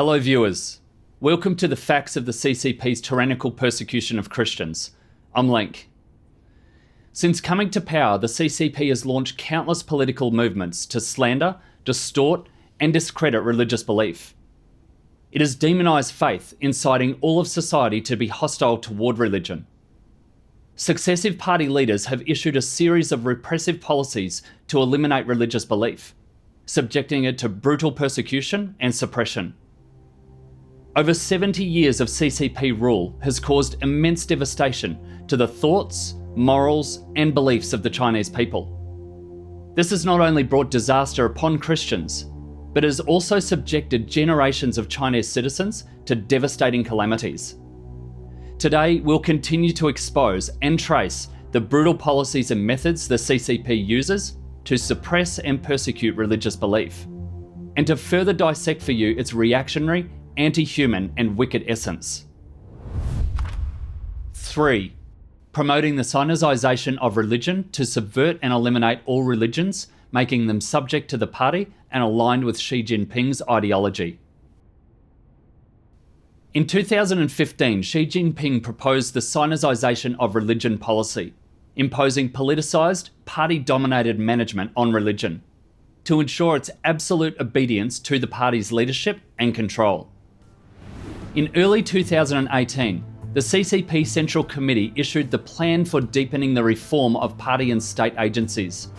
Hello viewers, welcome to the facts of the CCP's tyrannical persecution of Christians. I'm Link. Since coming to power, the CCP has launched countless political movements to slander, distort and discredit religious belief. It has demonised faith, inciting all of society to be hostile toward religion. Successive party leaders have issued a series of repressive policies to eliminate religious belief, subjecting it to brutal persecution and suppression. Over 70 years of CCP rule has caused immense devastation to the thoughts, morals, and beliefs of the Chinese people. This has not only brought disaster upon Christians, but has also subjected generations of Chinese citizens to devastating calamities. Today, we'll continue to expose and trace the brutal policies and methods the CCP uses to suppress and persecute religious belief, and to further dissect for you its reactionary, anti-human and wicked essence. 3. Promoting the Sinicization of religion to subvert and eliminate all religions, making them subject to the party and aligned with Xi Jinping's ideology. In 2015, Xi Jinping proposed the Sinicization of religion policy, imposing politicised, party-dominated management on religion, to ensure its absolute obedience to the party's leadership and control. In early 2018, the CCP Central Committee issued the Plan for Deepening the Reform of Party and State Agencies,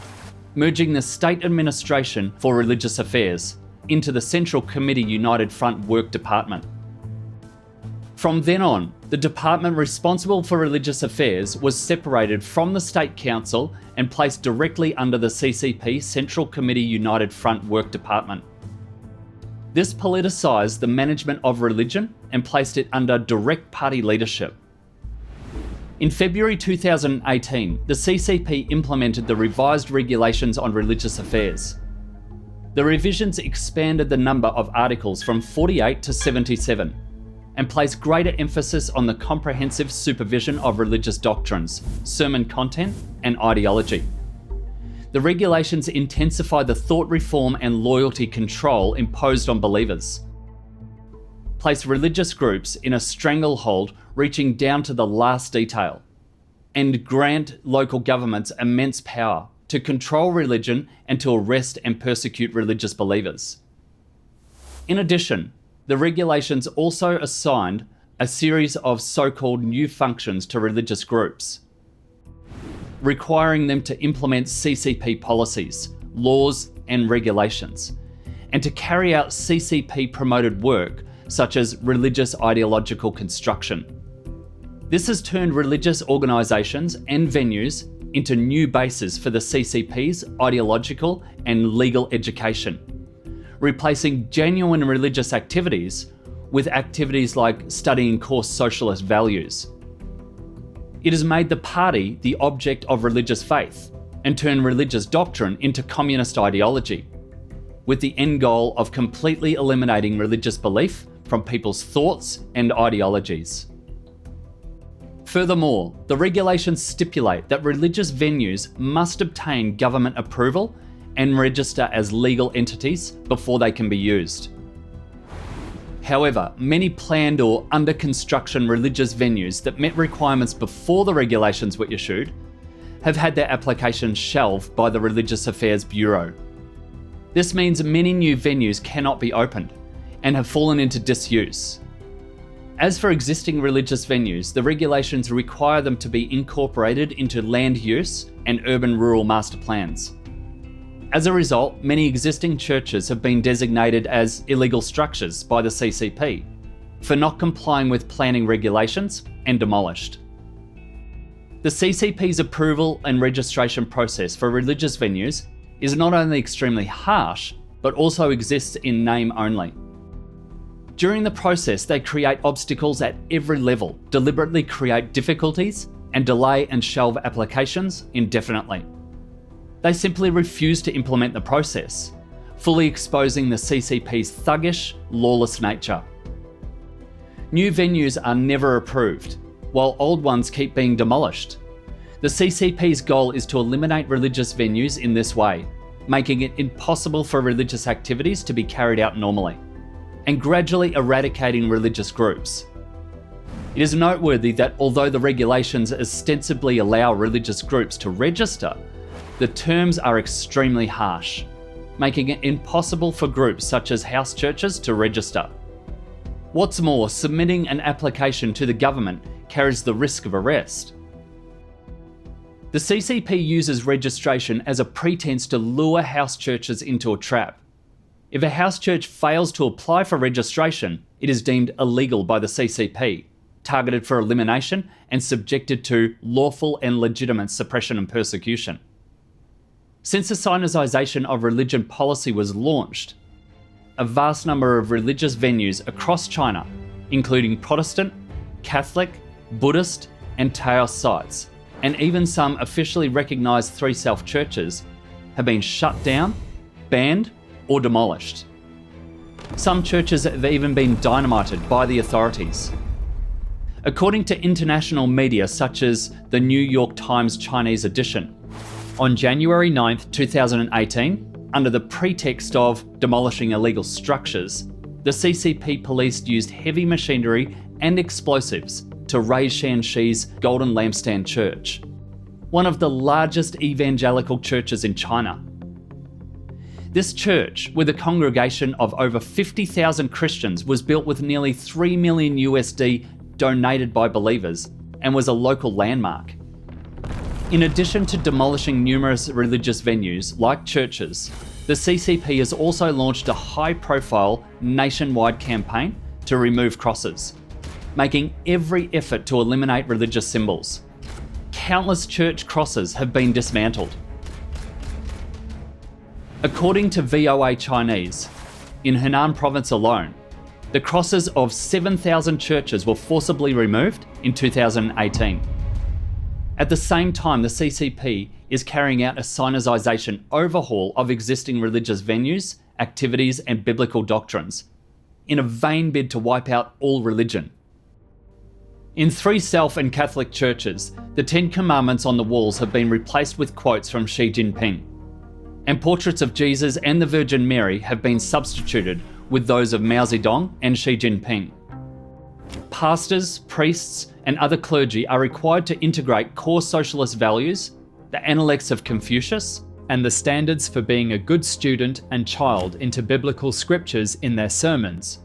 merging the State Administration for Religious Affairs into the Central Committee United Front Work Department. From then on, the department responsible for religious affairs was separated from the State Council and placed directly under the CCP Central Committee United Front Work Department. This politicised the management of religion and placed it under direct party leadership. In February 2018, the CCP implemented the revised regulations on religious affairs. The revisions expanded the number of articles from 48 to 77 and placed greater emphasis on the comprehensive supervision of religious doctrines, sermon content and ideology. The regulations intensify the thought reform and loyalty control imposed on believers, place religious groups in a stranglehold reaching down to the last detail, and grant local governments immense power to control religion and to arrest and persecute religious believers. In addition, the regulations also assigned a series of so-called new functions to religious groups, requiring them to implement CCP policies, laws and regulations, and to carry out CCP-promoted work such as religious ideological construction. This has turned religious organisations and venues into new bases for the CCP's ideological and legal education, replacing genuine religious activities with activities like studying core socialist values. It has made the party the object of religious faith and turned religious doctrine into communist ideology, with the end goal of completely eliminating religious belief from people's thoughts and ideologies. Furthermore, the regulations stipulate that religious venues must obtain government approval and register as legal entities before they can be used. However, many planned or under construction religious venues that met requirements before the regulations were issued have had their applications shelved by the Religious Affairs Bureau. This means many new venues cannot be opened and have fallen into disuse. As for existing religious venues, the regulations require them to be incorporated into land use and urban-rural master plans. As a result, many existing churches have been designated as illegal structures by the CCP for not complying with planning regulations and demolished. The CCP's approval and registration process for religious venues is not only extremely harsh, but also exists in name only. During the process, they create obstacles at every level, deliberately create difficulties, and delay and shelve applications indefinitely. They simply refuse to implement the process, fully exposing the CCP's thuggish, lawless nature. New venues are never approved, while old ones keep being demolished. The CCP's goal is to eliminate religious venues in this way, making it impossible for religious activities to be carried out normally. and gradually eradicating religious groups. It is noteworthy that although the regulations ostensibly allow religious groups to register, the terms are extremely harsh, making it impossible for groups such as house churches to register. What's more, submitting an application to the government carries the risk of arrest. The CCP uses registration as a pretense to lure house churches into a trap. If a house church fails to apply for registration, it is deemed illegal by the CCP, targeted for elimination and subjected to lawful and legitimate suppression and persecution. Since the Sinicization of religion policy was launched, a vast number of religious venues across China, including Protestant, Catholic, Buddhist, and Taoist sites, and even some officially recognised Three Self churches, have been shut down, banned, or demolished. Some churches have even been dynamited by the authorities. According to international media such as the New York Times Chinese edition, on January 9, 2018, under the pretext of demolishing illegal structures, the CCP police used heavy machinery and explosives to raze Shanxi's Golden Lampstand Church, one of the largest evangelical churches in China. This church, with a congregation of over 50,000 Christians, was built with nearly $3 million USD donated by believers and was a local landmark. In addition to demolishing numerous religious venues like churches, the CCP has also launched a high-profile nationwide campaign to remove crosses, making every effort to eliminate religious symbols. Countless church crosses have been dismantled. According to VOA Chinese, in Henan province alone, the crosses of 7,000 churches were forcibly removed in 2018. At the same time, the CCP is carrying out a Sinicization overhaul of existing religious venues, activities, and biblical doctrines, in a vain bid to wipe out all religion. In Three Self and Catholic churches, the Ten Commandments on the walls have been replaced with quotes from Xi Jinping, and portraits of Jesus and the Virgin Mary have been substituted with those of Mao Zedong and Xi Jinping. Pastors, priests, and other clergy are required to integrate core socialist values, the Analects of Confucius, and the standards for being a good student and child into biblical scriptures in their sermons,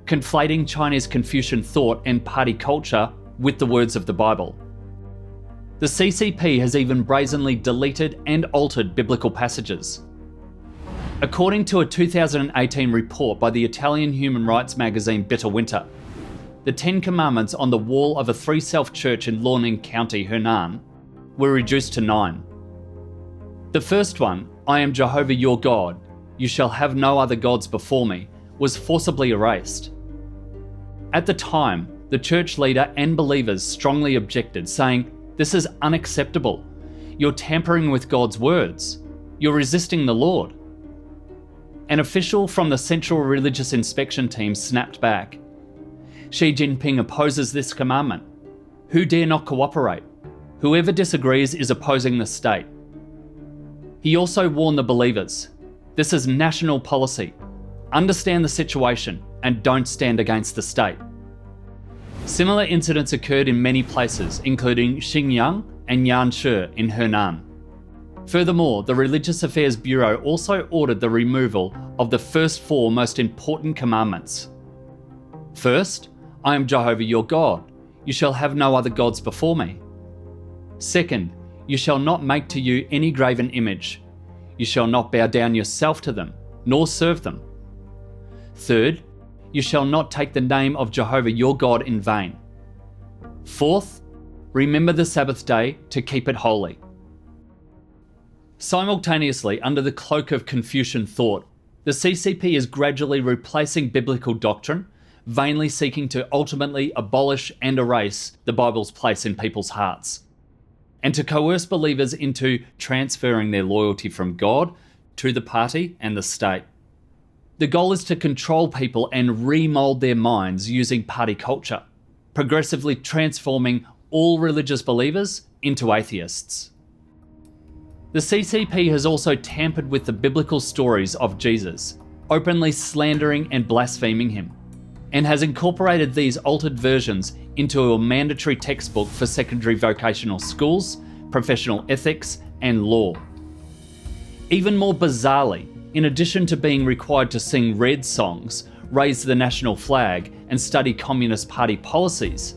conflating Chinese Confucian thought and party culture with the words of the Bible. The CCP has even brazenly deleted and altered biblical passages. According to a 2018 report by the Italian human rights magazine Bitter Winter, the Ten Commandments on the wall of a Three Self church in Luoning County, Henan, were reduced to 9. The first one, I am Jehovah your God, you shall have no other gods before me, was forcibly erased. At the time, the church leader and believers strongly objected, saying, "This is unacceptable. You're tampering with God's words. You're resisting the Lord." An official from the Central Religious Inspection Team snapped back. Xi Jinping opposes this commandment. Who dare not cooperate? Whoever disagrees is opposing the state. He also warned the believers, this is national policy. Understand the situation and don't stand against the state. Similar incidents occurred in many places, including Xinjiang and Yanshi in Henan. Furthermore, the Religious Affairs Bureau also ordered the removal of the first 4 most important commandments. First, I am Jehovah your God. You shall have no other gods before me. Second, you shall not make to you any graven image. You shall not bow down yourself to them, nor serve them. Third, you shall not take the name of Jehovah your God in vain. Fourth, remember the Sabbath day to keep it holy. Simultaneously, under the cloak of Confucian thought, the CCP is gradually replacing biblical doctrine, vainly seeking to ultimately abolish and erase the Bible's place in people's hearts, and to coerce believers into transferring their loyalty from God to the party and the state. The goal is to control people and remold their minds using party culture, progressively transforming all religious believers into atheists. The CCP has also tampered with the biblical stories of Jesus, openly slandering and blaspheming him, and has incorporated these altered versions into a mandatory textbook for secondary vocational schools, professional ethics, and law. Even more bizarrely, in addition to being required to sing red songs, raise the national flag, and study Communist Party policies,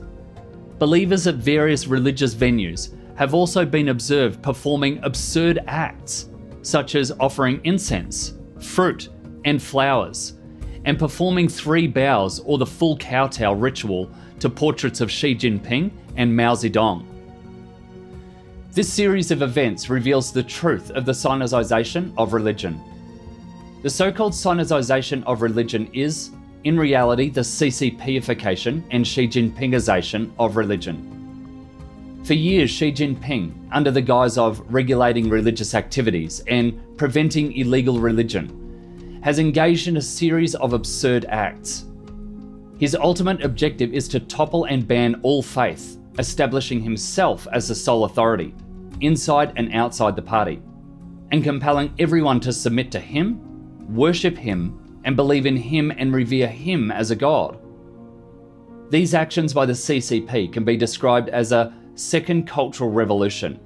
believers at various religious venues have also been observed performing absurd acts, such as offering incense, fruit, and flowers, and performing 3 bows or the full kowtow ritual to portraits of Xi Jinping and Mao Zedong. This series of events reveals the truth of the Sinicization of religion. The so-called Sinicization of religion is, in reality, the CCPification and Xi Jinpingization of religion. For years, Xi Jinping, under the guise of regulating religious activities and preventing illegal religion, has engaged in a series of absurd acts. His ultimate objective is to topple and ban all faith, establishing himself as the sole authority, inside and outside the party, and compelling everyone to submit to him, worship him, and believe in him and revere him as a god. These actions by the CCP can be described as a second cultural revolution,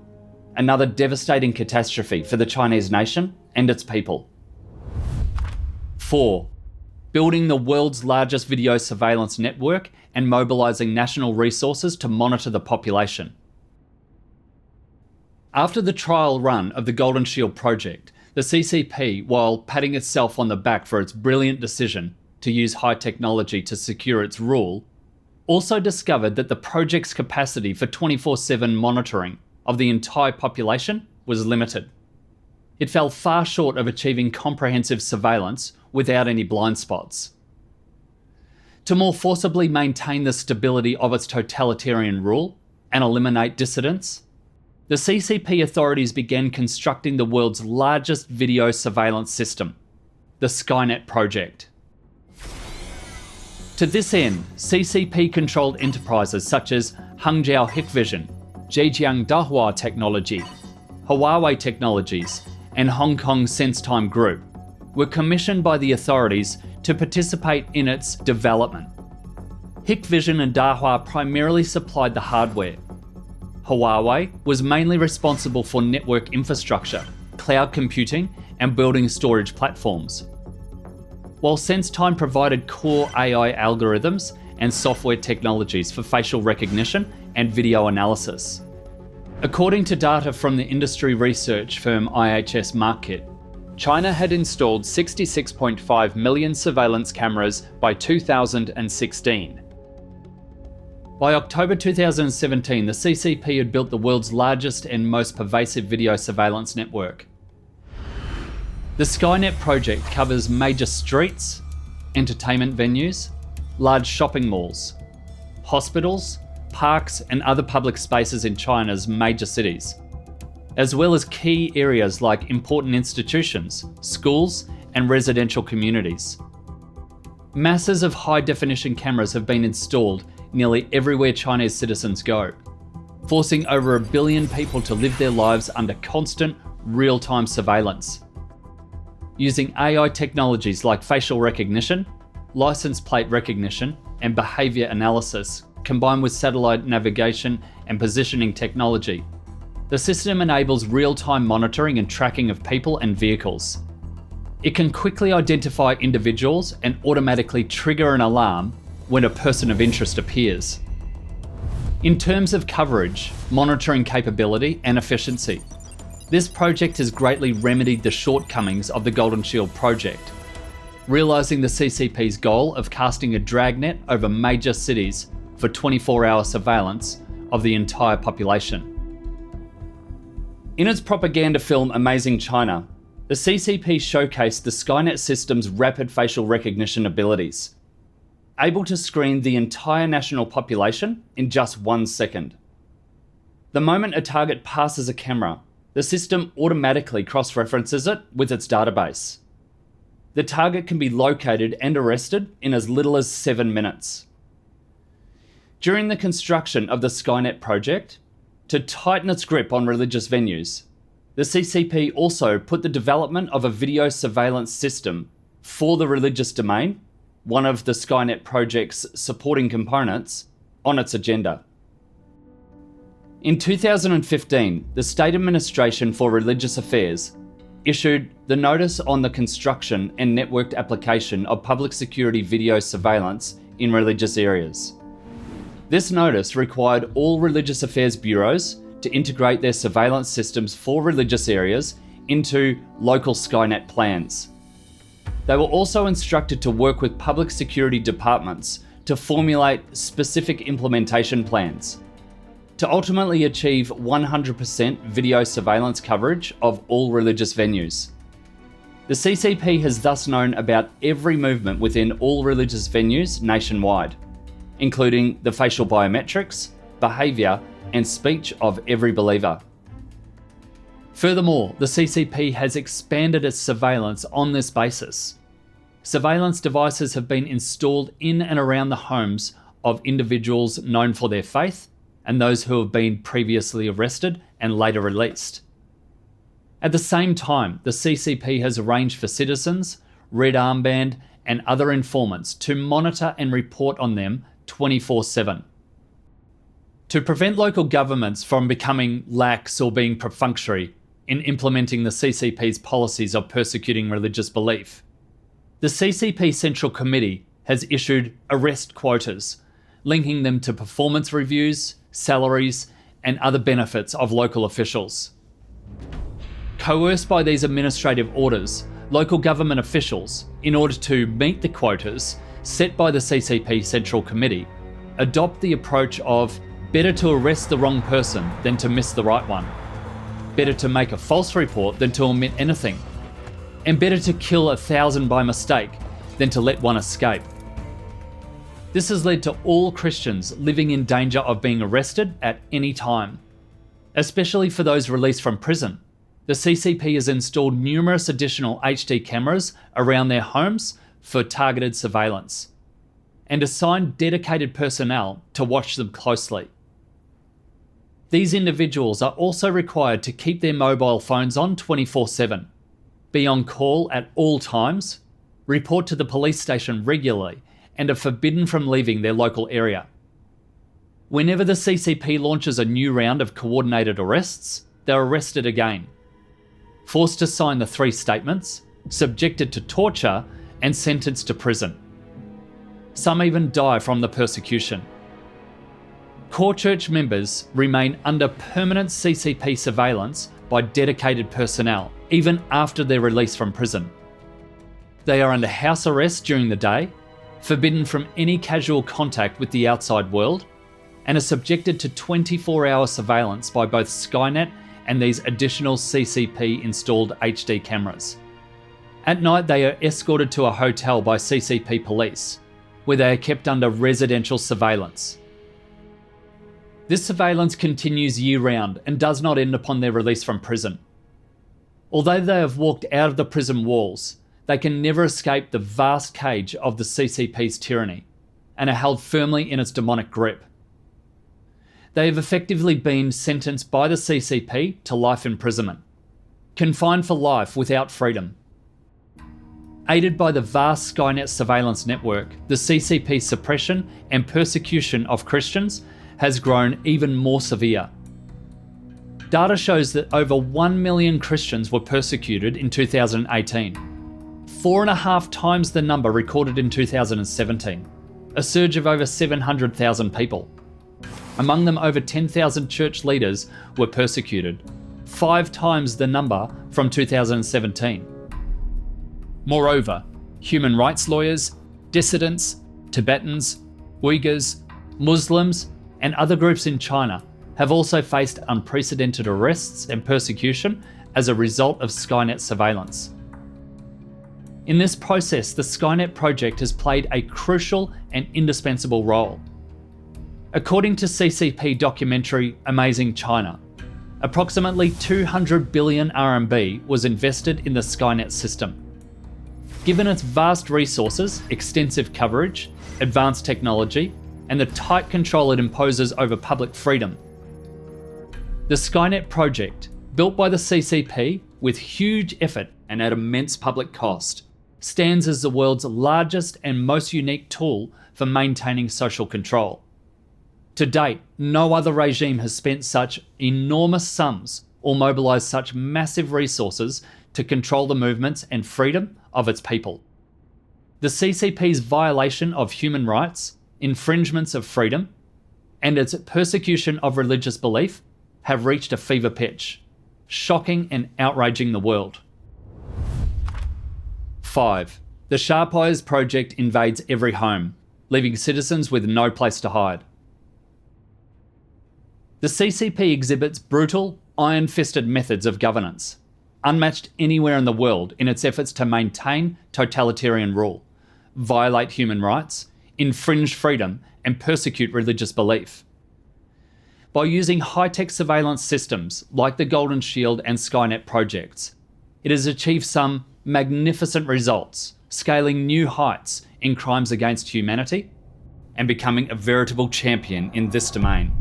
another devastating catastrophe for the Chinese nation and its people. 4. Building the world's largest video surveillance network and mobilising national resources to monitor the population. After the trial run of the Golden Shield project, the CCP, while patting itself on the back for its brilliant decision to use high technology to secure its rule, also discovered that the project's capacity for 24/7 monitoring of the entire population was limited. It fell far short of achieving comprehensive surveillance without any blind spots. To more forcibly maintain the stability of its totalitarian rule and eliminate dissidents, the CCP authorities began constructing the world's largest video surveillance system, the Skynet project. To this end, CCP-controlled enterprises such as Hangzhou Hikvision, Zhejiang Dahua Technology, Huawei Technologies, and Hong Kong SenseTime Group were commissioned by the authorities to participate in its development. Hikvision and Dahua primarily supplied the hardware. Huawei was mainly responsible for network infrastructure, cloud computing, and building storage platforms, while SenseTime provided core AI algorithms and software technologies for facial recognition and video analysis. According to data from the industry research firm IHS Markit, China had installed 66.5 million surveillance cameras by 2016. By October 2017, the CCP had built the world's largest and most pervasive video surveillance network. The Skynet project covers major streets, entertainment venues, large shopping malls, hospitals, parks, and other public spaces in China's major cities, as well as key areas like important institutions, schools, and residential communities. Masses of high-definition cameras have been installed nearly everywhere Chinese citizens go, forcing over 1 billion people to live their lives under constant, real-time surveillance. Using AI technologies like facial recognition, license plate recognition, and behaviour analysis, combined with satellite navigation and positioning technology, the system enables real-time monitoring and tracking of people and vehicles. It can quickly identify individuals and automatically trigger an alarm when a person of interest appears. In terms of coverage, monitoring capability, and efficiency, this project has greatly remedied the shortcomings of the Golden Shield project, realising the CCP's goal of casting a dragnet over major cities for 24-hour surveillance of the entire population. In its propaganda film Amazing China, the CCP showcased the Skynet system's rapid facial recognition abilities, able to screen the entire national population in just 1 second. The moment a target passes a camera, the system automatically cross-references it with its database. The target can be located and arrested in as little as 7 minutes. During the construction of the Skynet project, to tighten its grip on religious venues, the CCP also put the development of a video surveillance system for the religious domain, one of the Skynet project's supporting components, on its agenda. In 2015, the State Administration for Religious Affairs issued the Notice on the Construction and Networked Application of Public Security Video Surveillance in Religious Areas. This notice required all religious affairs bureaus to integrate their surveillance systems for religious areas into local Skynet plans. They were also instructed to work with public security departments to formulate specific implementation plans to ultimately achieve 100% video surveillance coverage of all religious venues. The CCP has thus known about every movement within all religious venues nationwide, including the facial biometrics, behaviour, and speech of every believer. Furthermore, the CCP has expanded its surveillance on this basis. Surveillance devices have been installed in and around the homes of individuals known for their faith and those who have been previously arrested and later released. At the same time, the CCP has arranged for citizens, Red Armband, and other informants to monitor and report on them 24/7. To prevent local governments from becoming lax or being perfunctory in implementing the CCP's policies of persecuting religious belief, the CCP Central Committee has issued arrest quotas, linking them to performance reviews, salaries, and other benefits of local officials. Coerced by these administrative orders, local government officials, in order to meet the quotas set by the CCP Central Committee, adopt the approach of better to arrest the wrong person than to miss the right one, better to make a false report than to omit anything, and better to kill 1,000 by mistake than to let one escape. This has led to all Christians living in danger of being arrested at any time. Especially for those released from prison, the CCP has installed numerous additional HD cameras around their homes for targeted surveillance, and assigned dedicated personnel to watch them closely. These individuals are also required to keep their mobile phones on 24/7, be on call at all times, report to the police station regularly, and are forbidden from leaving their local area. Whenever the CCP launches a new round of coordinated arrests, they're arrested again, forced to sign the 3 statements, subjected to torture, and sentenced to prison. Some even die from the persecution. Core church members remain under permanent CCP surveillance by dedicated personnel, even after their release from prison. They are under house arrest during the day, forbidden from any casual contact with the outside world, and are subjected to 24-hour surveillance by both Skynet and these additional CCP-installed HD cameras. At night, they are escorted to a hotel by CCP police, where they are kept under residential surveillance. This surveillance continues year-round and does not end upon their release from prison. Although they have walked out of the prison walls, they can never escape the vast cage of the CCP's tyranny and are held firmly in its demonic grip. They have effectively been sentenced by the CCP to life imprisonment, confined for life without freedom. Aided by the vast Skynet surveillance network, the CCP's suppression and persecution of Christians has grown even more severe. Data shows that over 1 million Christians were persecuted in 2018. 4.5 times the number recorded in 2017, a surge of over 700,000 people. Among them, over 10,000 church leaders were persecuted, 5 times the number from 2017. Moreover, human rights lawyers, dissidents, Tibetans, Uyghurs, Muslims, and other groups in China have also faced unprecedented arrests and persecution as a result of Skynet surveillance. In this process, the Skynet project has played a crucial and indispensable role. According to CCP documentary Amazing China, approximately 200 billion RMB was invested in the Skynet system. Given its vast resources, extensive coverage, advanced technology, and the tight control it imposes over public freedom, the Skynet project, built by the CCP with huge effort and at immense public cost, stands as the world's largest and most unique tool for maintaining social control. To date, no other regime has spent such enormous sums or mobilised such massive resources to control the movements and freedom of its people. The CCP's violation of human rights, infringements of freedom, and its persecution of religious belief have reached a fever pitch, shocking and outraging the world. 5. The Sharp Eyes Project invades every home, leaving citizens with no place to hide. The CCP exhibits brutal, iron-fisted methods of governance, unmatched anywhere in the world in its efforts to maintain totalitarian rule, violate human rights, infringe freedom, and persecute religious belief. By using high-tech surveillance systems like the Golden Shield and Skynet projects, it has achieved some magnificent results, scaling new heights in crimes against humanity and becoming a veritable champion in this domain.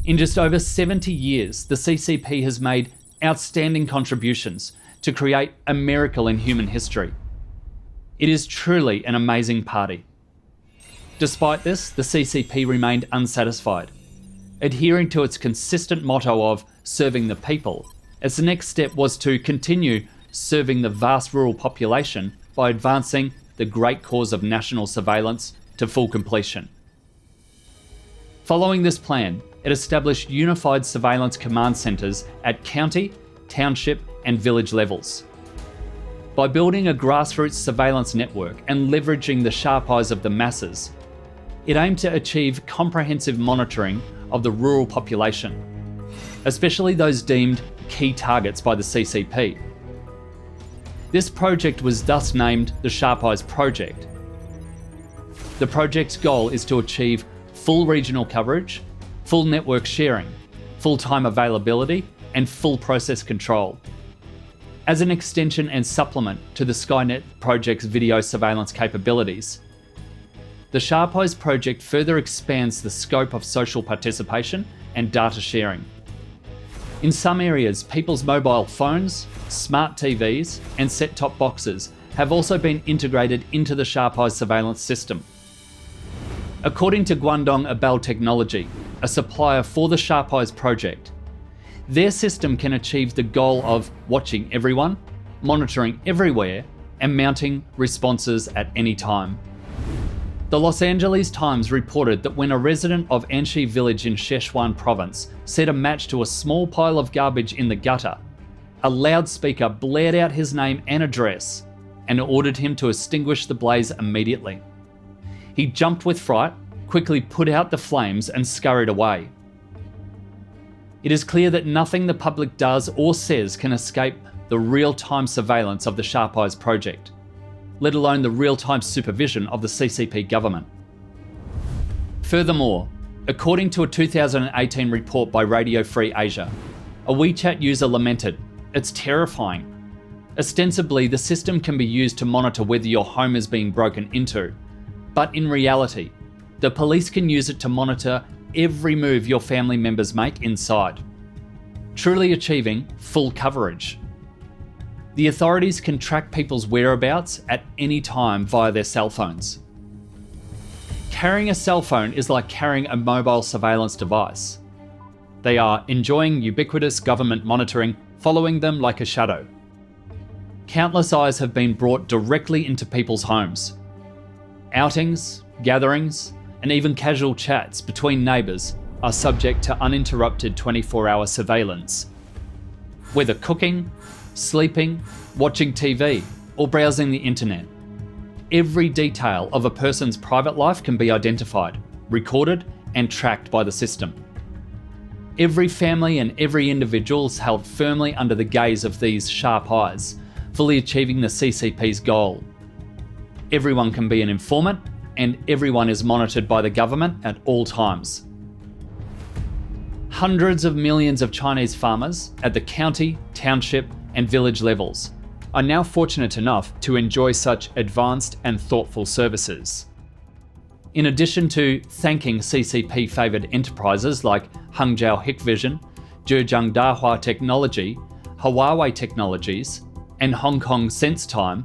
In just over 70 years, the CCP has made outstanding contributions to create a miracle in human history. It is truly an amazing party. Despite this, the CCP remained unsatisfied. Adhering to its consistent motto of serving the people, its next step was to continue serving the vast rural population by advancing the great cause of national surveillance to full completion. Following this plan, it established unified surveillance command centres at county, township and village levels. By building a grassroots surveillance network and leveraging the sharp eyes of the masses, it aimed to achieve comprehensive monitoring of the rural population, especially those deemed key targets by the CCP. This project was thus named the Sharp Eyes Project. The project's goal is to achieve full regional coverage, full network sharing, full-time availability, and full process control. As an extension and supplement to the Skynet project's video surveillance capabilities, the Sharp Eyes project further expands the scope of social participation and data sharing. In some areas, people's mobile phones, smart TVs, and set-top boxes have also been integrated into the Sharp Eyes surveillance system. According to Guangdong Abel Technology, a supplier for the Sharp Eyes project, their system can achieve the goal of watching everyone, monitoring everywhere, and mounting responses at any time. The Los Angeles Times reported that when a resident of Anshi village in Sichuan province set a match to a small pile of garbage in the gutter, a loudspeaker blared out his name and address and ordered him to extinguish the blaze immediately. He jumped with fright, quickly put out the flames and scurried away. It is clear that nothing the public does or says can escape the real-time surveillance of the Sharp Eyes project, let alone the real-time supervision of the CCP government. Furthermore, according to a 2018 report by Radio Free Asia, a WeChat user lamented, "It's terrifying. Ostensibly, the system can be used to monitor whether your home is being broken into, but in reality, the police can use it to monitor every move your family members make inside, truly achieving full coverage. The authorities can track people's whereabouts at any time via their cell phones. Carrying a cell phone is like carrying a mobile surveillance device. They are enjoying ubiquitous government monitoring, following them like a shadow. Countless eyes have been brought directly into people's homes. Outings, gatherings, and even casual chats between neighbours are subject to uninterrupted 24-hour surveillance. Whether cooking, sleeping, watching TV, or browsing the internet, every detail of a person's private life can be identified, recorded, and tracked by the system. Every family and every individual is held firmly under the gaze of these sharp eyes, fully achieving the CCP's goal. Everyone can be an informant, and everyone is monitored by the government at all times. Hundreds of millions of Chinese farmers at the county, township, and village levels are now fortunate enough to enjoy such advanced and thoughtful services. In addition to thanking CCP-favoured enterprises like Hangzhou Hikvision, Zhejiang Dahua Technology, Huawei Technologies, and Hong Kong SenseTime,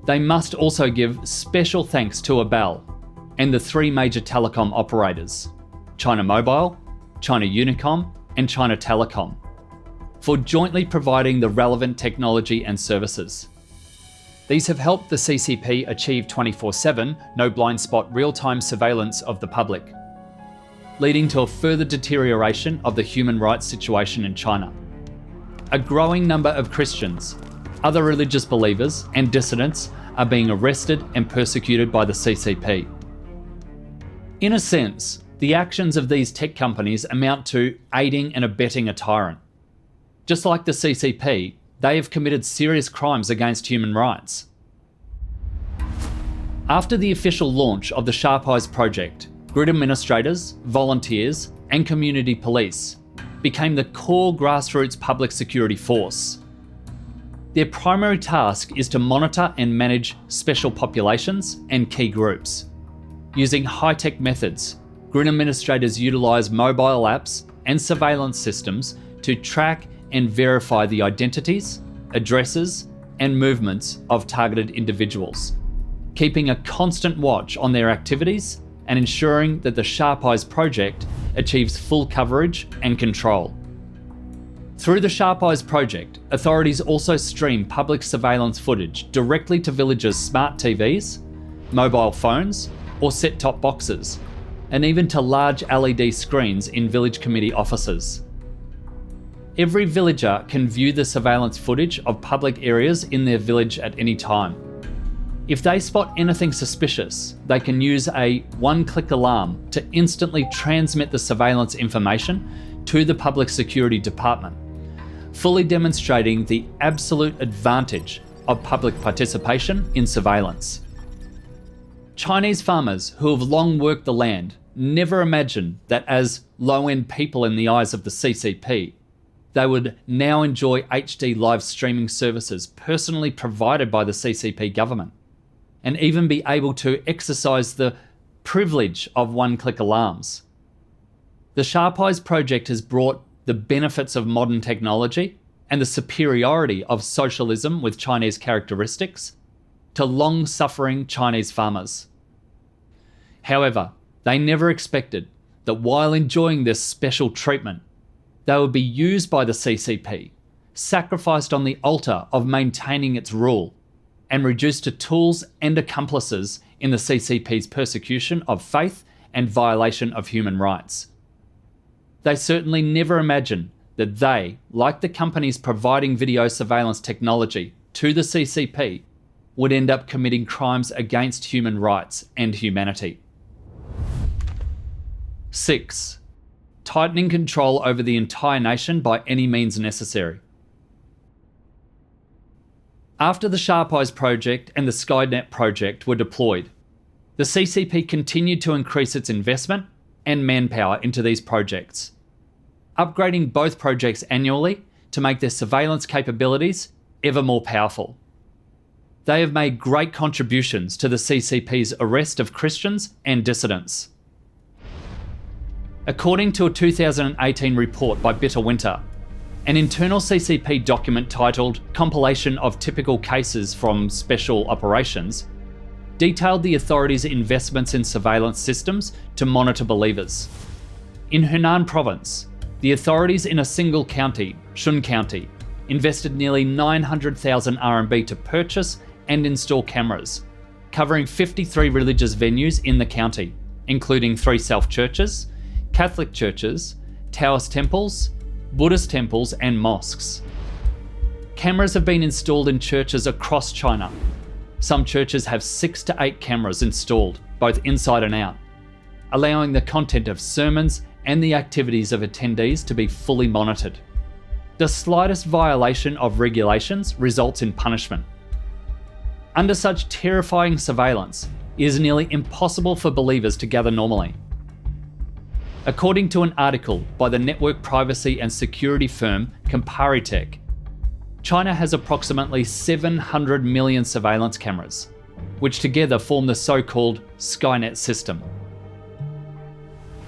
They must also give special thanks to Abel and the three major telecom operators, China Mobile, China Unicom, and China Telecom, for jointly providing the relevant technology and services. These have helped the CCP achieve 24/7, no blind spot real-time surveillance of the public, leading to a further deterioration of the human rights situation in China. A growing number of Christians, other religious believers, and dissidents are being arrested and persecuted by the CCP. In a sense, the actions of these tech companies amount to aiding and abetting a tyrant. Just like the CCP, they have committed serious crimes against human rights. After the official launch of the Sharp Eyes project, grid administrators, volunteers, and community police became the core grassroots public security force. Their primary task is to monitor and manage special populations and key groups. Using high-tech methods, grid administrators utilise mobile apps and surveillance systems to track and verify the identities, addresses, and movements of targeted individuals, keeping a constant watch on their activities and ensuring that the Sharp Eyes project achieves full coverage and control. Through the Sharp Eyes project, authorities also stream public surveillance footage directly to villagers' smart TVs, mobile phones, or set-top boxes, and even to large LED screens in village committee offices. Every villager can view the surveillance footage of public areas in their village at any time. If they spot anything suspicious, they can use a one-click alarm to instantly transmit the surveillance information to the Public Security Department, fully demonstrating the absolute advantage of public participation in surveillance. Chinese farmers who have long worked the land never imagined that as low-end people in the eyes of the CCP, they would now enjoy HD live streaming services personally provided by the CCP government, and even be able to exercise the privilege of one-click alarms. The Sharp Eyes project has brought the benefits of modern technology and the superiority of socialism with Chinese characteristics to long-suffering Chinese farmers. However, they never expected that while enjoying this special treatment, they would be used by the CCP, sacrificed on the altar of maintaining its rule, and reduced to tools and accomplices in the CCP's persecution of faith and violation of human rights. They certainly never imagined that they, like the companies providing video surveillance technology to the CCP, would end up committing crimes against human rights and humanity. 6. Tightening control over the entire nation by any means necessary. After the Sharp Eyes project and the Skynet project were deployed, the CCP continued to increase its investment and manpower into these projects, upgrading both projects annually to make their surveillance capabilities ever more powerful. They have made great contributions to the CCP's arrest of Christians and dissidents. According to a 2018 report by Bitter Winter, an internal CCP document titled Compilation of Typical Cases from Special Operations detailed the authorities' investments in surveillance systems to monitor believers. In Hunan province, the authorities in a single county, Shun County, invested nearly 900,000 RMB to purchase and install cameras, covering 53 religious venues in the county, including 3 self-churches, Catholic churches, Taoist temples, Buddhist temples, and mosques. Cameras have been installed in churches across China. Some churches have 6 to 8 cameras installed, both inside and out, allowing the content of sermons and the activities of attendees to be fully monitored. The slightest violation of regulations results in punishment. Under such terrifying surveillance, it is nearly impossible for believers to gather normally. According to an article by the network privacy and security firm Comparitech, China has approximately 700 million surveillance cameras, which together form the so-called Skynet system.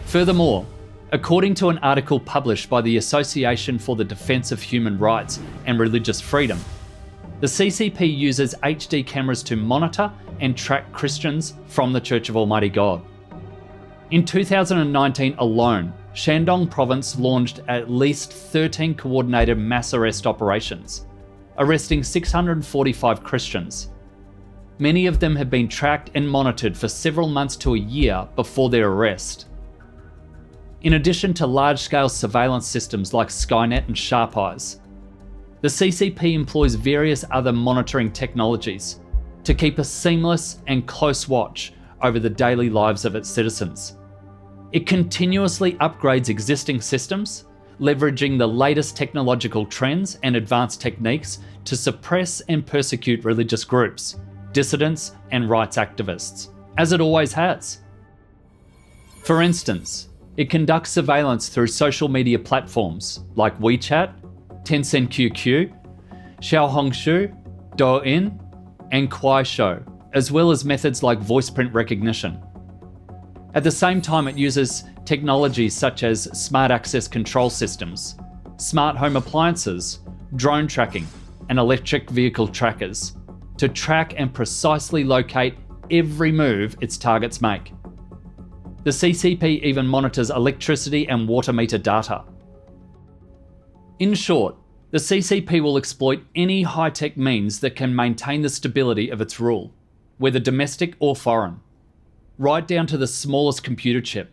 Furthermore, according to an article published by the Association for the Defense of Human Rights and Religious Freedom, The CCP uses HD cameras to monitor and track Christians from the Church of Almighty God. In 2019 alone, Shandong province launched at least 13 coordinated mass arrest operations, arresting 645 Christians. Many of them have been tracked and monitored for several months to a year before their arrest. In addition to large-scale surveillance systems like Skynet and Sharp Eyes, the CCP employs various other monitoring technologies to keep a seamless and close watch over the daily lives of its citizens. It continuously upgrades existing systems, leveraging the latest technological trends and advanced techniques to suppress and persecute religious groups, dissidents, and rights activists, as it always has. For instance, it conducts surveillance through social media platforms like WeChat, Tencent QQ, Xiaohongshu, Douyin, and Kuaishou, as well as methods like voice print recognition. At the same time, it uses technologies such as smart access control systems, smart home appliances, drone tracking, and electric vehicle trackers to track and precisely locate every move its targets make. The CCP even monitors electricity and water meter data. In short, the CCP will exploit any high-tech means that can maintain the stability of its rule, whether domestic or foreign, right down to the smallest computer chip.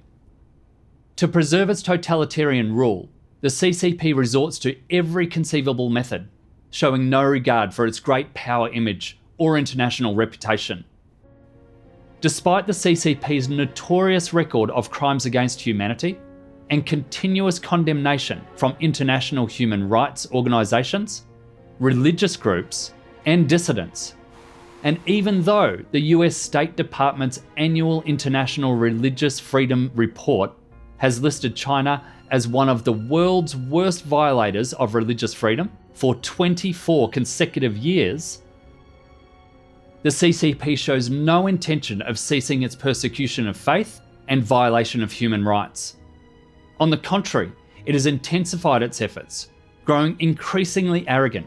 To preserve its totalitarian rule, the CCP resorts to every conceivable method, showing no regard for its great power image or international reputation. Despite the CCP's notorious record of crimes against humanity and continuous condemnation from international human rights organisations, religious groups, and dissidents, and even though the US State Department's annual International Religious Freedom Report has listed China as one of the world's worst violators of religious freedom for 24 consecutive years, the CCP shows no intention of ceasing its persecution of faith and violation of human rights. On the contrary, it has intensified its efforts, growing increasingly arrogant,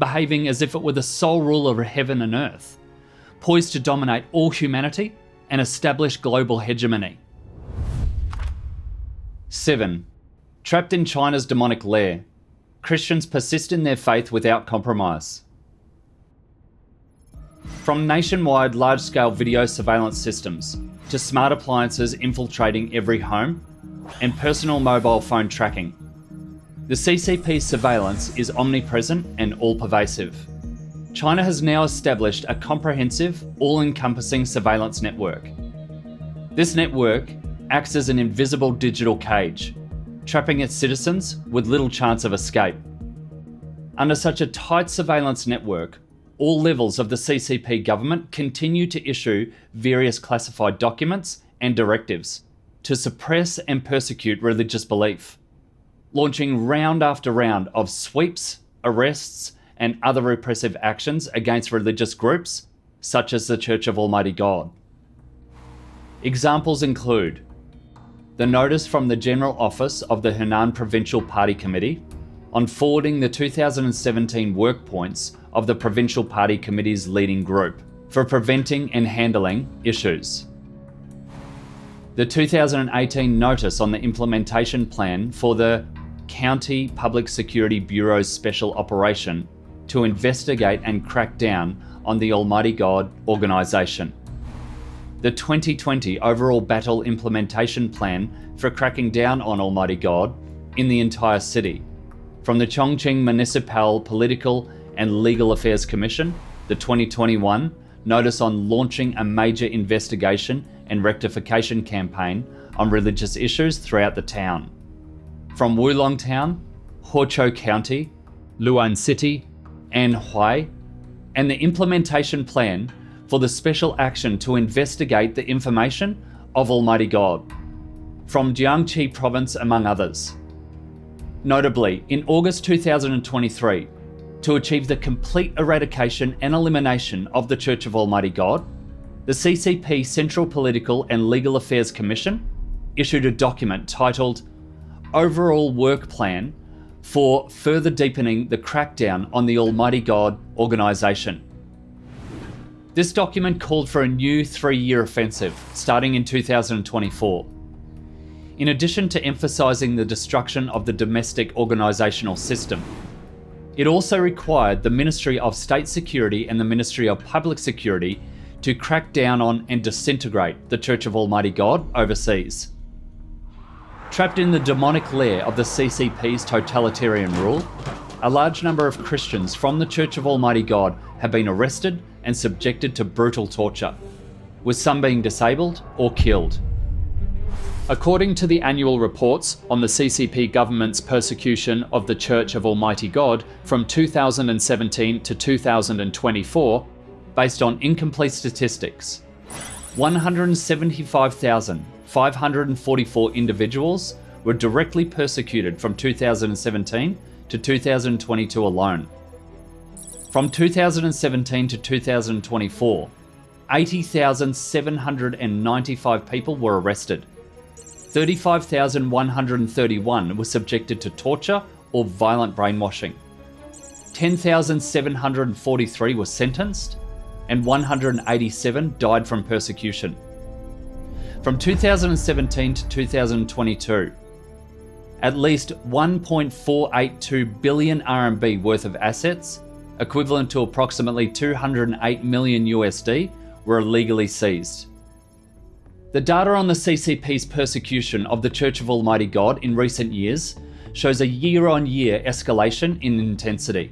behaving as if it were the sole ruler of heaven and earth, poised to dominate all humanity and establish global hegemony. 7. Trapped in China's demonic lair, Christians persist in their faith without compromise. From nationwide large-scale video surveillance systems to smart appliances infiltrating every home and personal mobile phone tracking, the CCP's surveillance is omnipresent and all-pervasive. China has now established a comprehensive, all-encompassing surveillance network. This network acts as an invisible digital cage, trapping its citizens with little chance of escape. Under such a tight surveillance network, all levels of the CCP government continue to issue various classified documents and directives to suppress and persecute religious belief, launching round after round of sweeps, arrests, and other repressive actions against religious groups, such as the Church of Almighty God. Examples include the notice from the General Office of the Henan Provincial Party Committee on forwarding the 2017 work points of the Provincial Party Committee's leading group for preventing and handling issues. The 2018 notice on the implementation plan for the County Public Security Bureau's special operation to investigate and crack down on the Almighty God organisation. The 2020 overall battle implementation plan for cracking down on Almighty God in the entire city, from the Chongqing Municipal Political and Legal Affairs Commission, the 2021 notice on launching a major investigation and rectification campaign on religious issues throughout the town. From Wulong Town, Huozhou County, Luan City, and Huai, and the implementation plan for the special action to investigate the information of Almighty God, from Jiangxi Province among others. Notably, in August 2023, to achieve the complete eradication and elimination of the Church of Almighty God, the CCP Central Political and Legal Affairs Commission issued a document titled Overall Work Plan for further deepening the crackdown on the Almighty God organisation. This document called for a new 3-year offensive starting in 2024. In addition to emphasising the destruction of the domestic organisational system, it also required the Ministry of State Security and the Ministry of Public Security to crack down on and disintegrate the Church of Almighty God overseas. Trapped in the demonic lair of the CCP's totalitarian rule, a large number of Christians from the Church of Almighty God have been arrested and subjected to brutal torture, with some being disabled or killed. According to the annual reports on the CCP government's persecution of the Church of Almighty God from 2017 to 2024, based on incomplete statistics, 175,544 individuals were directly persecuted from 2017 to 2022 alone. From 2017 to 2024, 80,795 people were arrested. 35,131 were subjected to torture or violent brainwashing. 10,743 were sentenced, and 187 died from persecution. From 2017 to 2022, at least 1.482 billion RMB worth of assets, equivalent to approximately 208 million USD, were illegally seized. The data on the CCP's persecution of the Church of Almighty God in recent years shows a year-on-year escalation in intensity.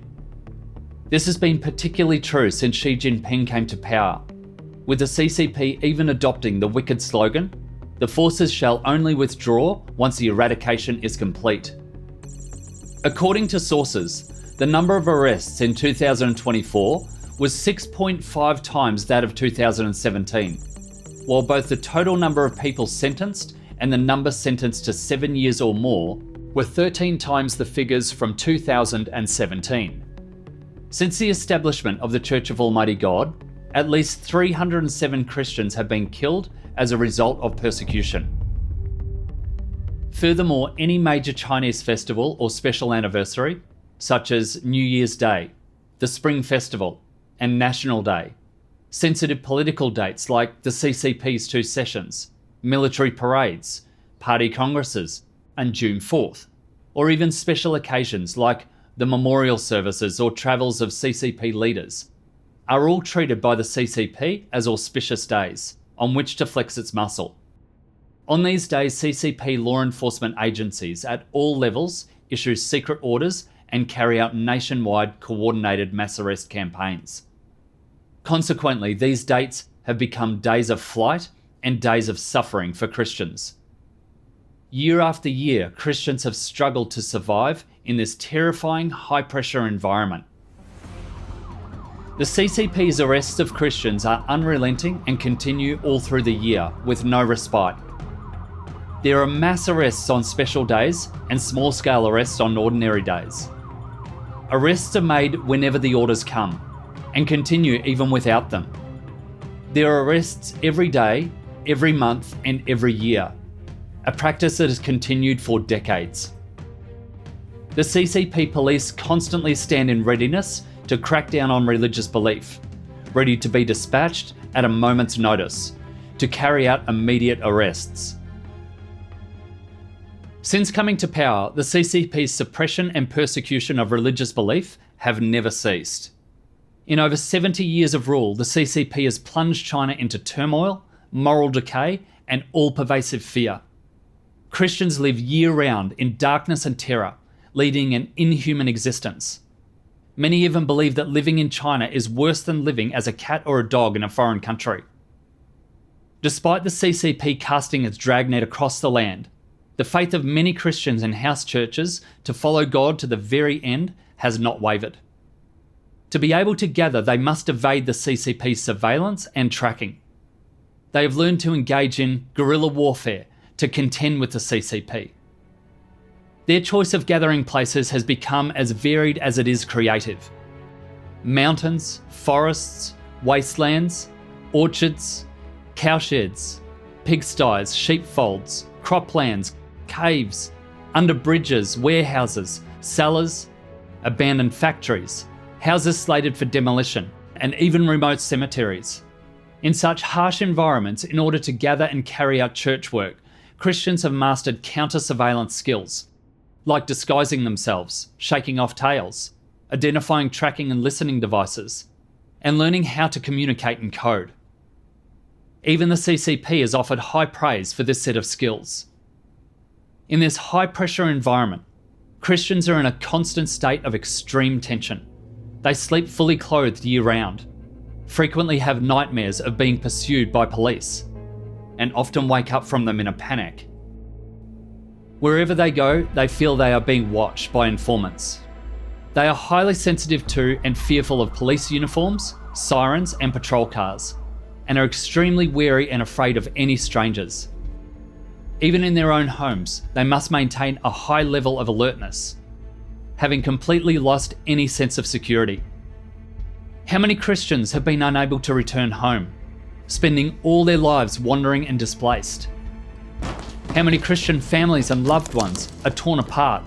This has been particularly true since Xi Jinping came to power, with the CCP even adopting the wicked slogan, "The forces shall only withdraw once the eradication is complete." According to sources, the number of arrests in 2024 was 6.5 times that of 2017, while both the total number of people sentenced and the number sentenced to 7 years or more were 13 times the figures from 2017. Since the establishment of the Church of Almighty God, at least 307 Christians have been killed as a result of persecution. Furthermore, any major Chinese festival or special anniversary, such as New Year's Day, the Spring Festival, and National Day, sensitive political dates like the CCP's 2 sessions, military parades, party congresses, and June 4th, or even special occasions like the memorial services or travels of CCP leaders, are all treated by the CCP as auspicious days on which to flex its muscle. On these days, CCP law enforcement agencies at all levels issue secret orders and carry out nationwide coordinated mass arrest campaigns. Consequently, these dates have become days of flight and days of suffering for Christians. Year after year, Christians have struggled to survive in this terrifying high-pressure environment. The CCP's arrests of Christians are unrelenting and continue all through the year with no respite. There are mass arrests on special days and small-scale arrests on ordinary days. Arrests are made whenever the orders come, and continue even without them. There are arrests every day, every month, and every year, a practice that has continued for decades. The CCP police constantly stand in readiness to crack down on religious belief, ready to be dispatched at a moment's notice, to carry out immediate arrests. Since coming to power, the CCP's suppression and persecution of religious belief have never ceased. In over 70 years of rule, the CCP has plunged China into turmoil, moral decay, and all-pervasive fear. Christians live year-round in darkness and terror, leading an inhuman existence. Many even believe that living in China is worse than living as a cat or a dog in a foreign country. Despite the CCP casting its dragnet across the land, the faith of many Christians in house churches to follow God to the very end has not wavered. To be able to gather, they must evade the CCP's surveillance and tracking. They have learned to engage in guerrilla warfare to contend with the CCP. Their choice of gathering places has become as varied as it is creative. Mountains, forests, wastelands, orchards, cowsheds, pigsties, sheepfolds, croplands, caves, under bridges, warehouses, cellars, abandoned factories, houses slated for demolition, and even remote cemeteries. In such harsh environments, in order to gather and carry out church work, Christians have mastered counter-surveillance skills, like disguising themselves, shaking off tails, identifying tracking and listening devices, and learning how to communicate in code. Even the CCP has offered high praise for this set of skills. In this high-pressure environment, Christians are in a constant state of extreme tension. They sleep fully clothed year-round, frequently have nightmares of being pursued by police, and often wake up from them in a panic. Wherever they go, they feel they are being watched by informants. They are highly sensitive to and fearful of police uniforms, sirens, and patrol cars, and are extremely wary and afraid of any strangers. Even in their own homes, they must maintain a high level of alertness, having completely lost any sense of security. How many Christians have been unable to return home, spending all their lives wandering and displaced? How many Christian families and loved ones are torn apart?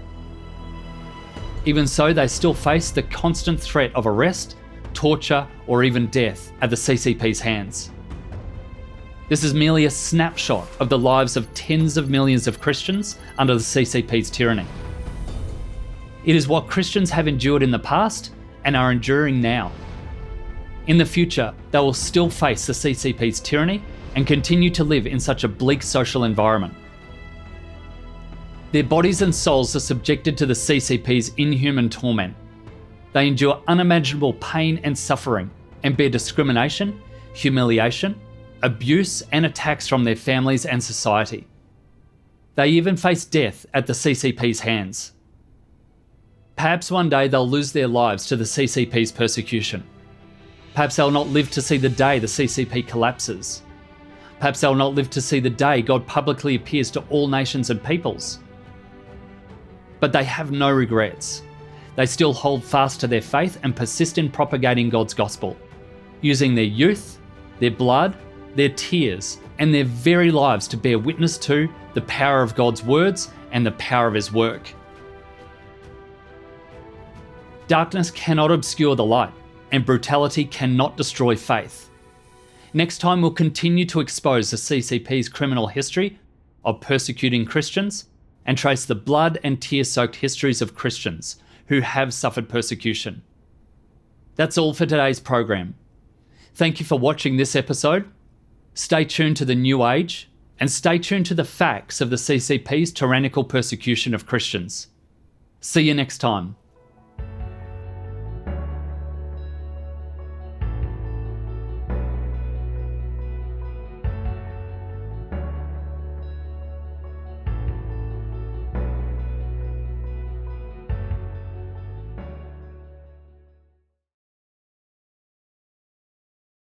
Even so, they still face the constant threat of arrest, torture, or even death at the CCP's hands. This is merely a snapshot of the lives of tens of millions of Christians under the CCP's tyranny. It is what Christians have endured in the past and are enduring now. In the future, they will still face the CCP's tyranny and continue to live in such a bleak social environment. Their bodies and souls are subjected to the CCP's inhuman torment. They endure unimaginable pain and suffering and bear discrimination, humiliation, abuse and attacks from their families and society. They even face death at the CCP's hands. Perhaps one day they'll lose their lives to the CCP's persecution. Perhaps they'll not live to see the day the CCP collapses. Perhaps they'll not live to see the day God publicly appears to all nations and peoples. But they have no regrets. They still hold fast to their faith and persist in propagating God's gospel, using their youth, their blood, their tears, and their very lives to bear witness to the power of God's words and the power of His work. Darkness cannot obscure the light, and brutality cannot destroy faith. Next time, we'll continue to expose the CCP's criminal history of persecuting Christians and trace the blood and tear-soaked histories of Christians who have suffered persecution. That's all for today's program. Thank you for watching this episode. Stay tuned to the New Age and stay tuned to the facts of the CCP's tyrannical persecution of Christians. See you next time.